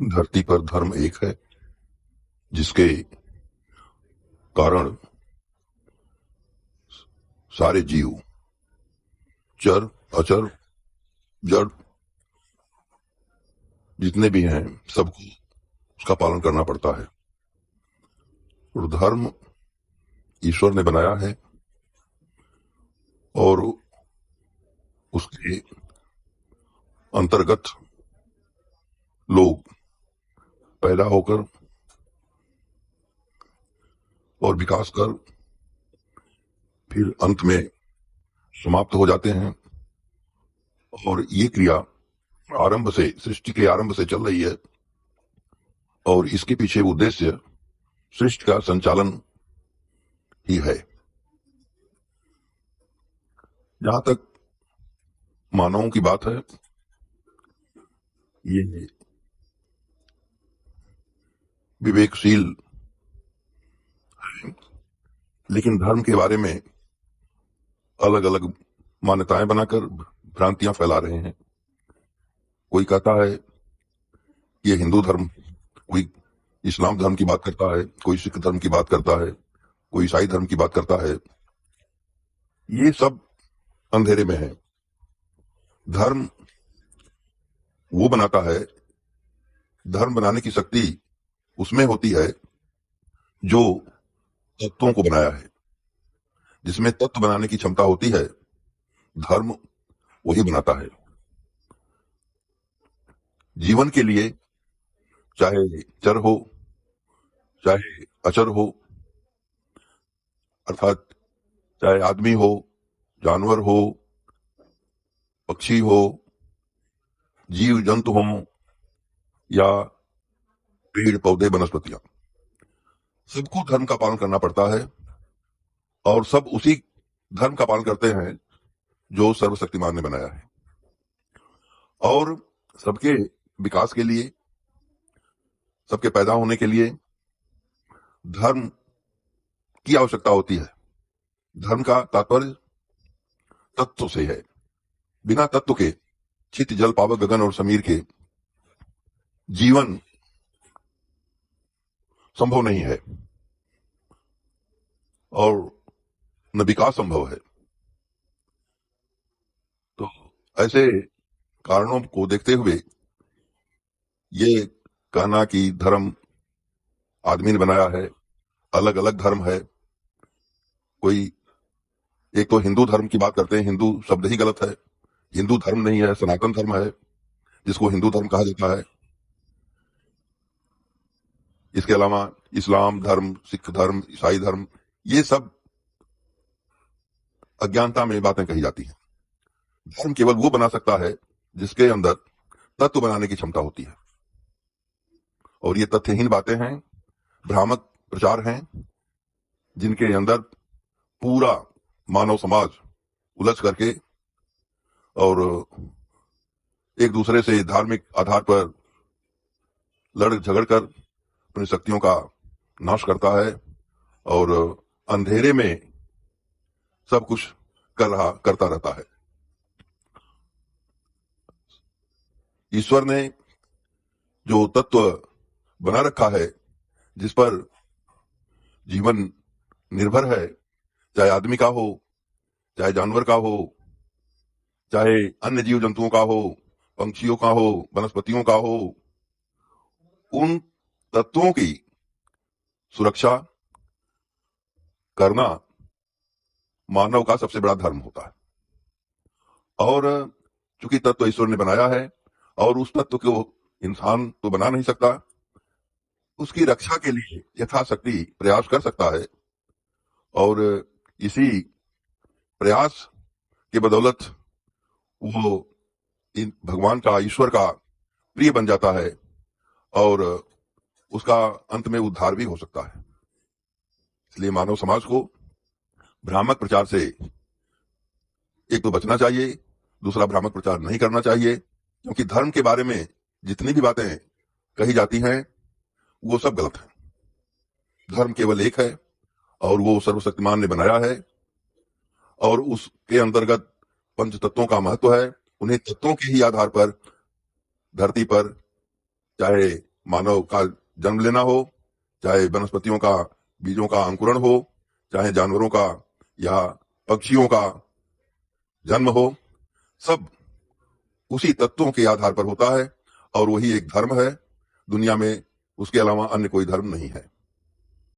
धरती पर धर्म एक है जिसके कारण सारे जीव, चर अचर, जड़, जितने भी हैं सबको उसका पालन करना पड़ता है। और धर्म ईश्वर ने बनाया है और उसके अंतर्गत लोग पैदा होकर और विकास कर फिर अंत में समाप्त हो जाते हैं। और ये क्रिया आरंभ से, सृष्टि के आरंभ से चल रही है और इसके पीछे उद्देश्य सृष्टि का संचालन ही है। जहां तक मानवों की बात है, ये विवेकशील है, लेकिन धर्म के बारे में अलग अलग मान्यताएं बनाकर भ्रांतियां फैला रहे हैं। कोई कहता है ये हिंदू धर्म, कोई इस्लाम धर्म की बात करता है, कोई सिख धर्म की बात करता है, कोई ईसाई धर्म की बात करता है। ये सब अंधेरे में है। धर्म वो बनाता है, धर्म बनाने की शक्ति उसमें होती है जो तत्वों को बनाया है। जिसमें तत्व बनाने की क्षमता होती है, धर्म वही बनाता है। जीवन के लिए चाहे चर हो चाहे अचर हो, अर्थात चाहे आदमी हो, जानवर हो, पक्षी हो, जीव जंतु हो या पेड़ पौधे वनस्पतियां, सबको धर्म का पालन करना पड़ता है। और सब उसी धर्म का पालन करते हैं जो सर्वशक्तिमान ने बनाया है। और सबके विकास के लिए, सबके पैदा होने के लिए धर्म की आवश्यकता होती है। धर्म का तात्पर्य तत्व से है। बिना तत्व के चित जल पावक गगन और समीर के जीवन संभव नहीं है और न विकास संभव है। तो ऐसे कारणों को देखते हुए ये कहना कि धर्म आदमी ने बनाया है, अलग अलग धर्म है। कोई एक तो हिंदू धर्म की बात करते हैं, हिंदू शब्द ही गलत है। हिंदू धर्म नहीं है, सनातन धर्म है जिसको हिंदू धर्म कहा जाता है। इसके अलावा इस्लाम धर्म, सिख धर्म, ईसाई धर्म, ये सब अज्ञानता में बातें कही जाती हैं। धर्म केवल वो बना सकता है जिसके अंदर तत्व बनाने की क्षमता होती है। और ये तथ्यहीन बातें हैं, भ्रामक प्रचार हैं, जिनके अंदर पूरा मानव समाज उलझ करके और एक दूसरे से धार्मिक आधार पर लड़ झगड़ कर अपनी शक्तियों का नाश करता है और अंधेरे में सब कुछ करता रहता है। ईश्वर ने जो तत्व बना रखा है, जिस पर जीवन निर्भर है, चाहे आदमी का हो, चाहे जानवर का हो, चाहे अन्य जीव जंतुओं का हो, पंछियों का हो, वनस्पतियों का हो, उन तत्वों की सुरक्षा करना मानव का सबसे बड़ा धर्म होता है। और चूंकि तत्व ईश्वर ने बनाया है और उस तत्व को इंसान तो बना नहीं सकता, उसकी रक्षा के लिए यथाशक्ति प्रयास कर सकता है। और इसी प्रयास के बदौलत वो भगवान का, ईश्वर का प्रिय बन जाता है और उसका अंत में उद्धार भी हो सकता है। इसलिए मानव समाज को भ्रामक प्रचार से एक तो बचना चाहिए, दूसरा भ्रामक प्रचार नहीं करना चाहिए। क्योंकि धर्म के बारे में जितनी भी बातें कही जाती हैं वो सब गलत है। धर्म केवल एक है और वो सर्वशक्तिमान ने बनाया है और उसके अंतर्गत पंच तत्वों का महत्व है। उन्हें तत्वों के ही आधार पर धरती पर चाहे मानव का जन्म लेना हो, चाहे वनस्पतियों का बीजों का अंकुरण हो, चाहे जानवरों का या पक्षियों का जन्म हो, सब उसी तत्वों के आधार पर होता है और वही एक धर्म है। दुनिया में उसके अलावा अन्य कोई धर्म नहीं है।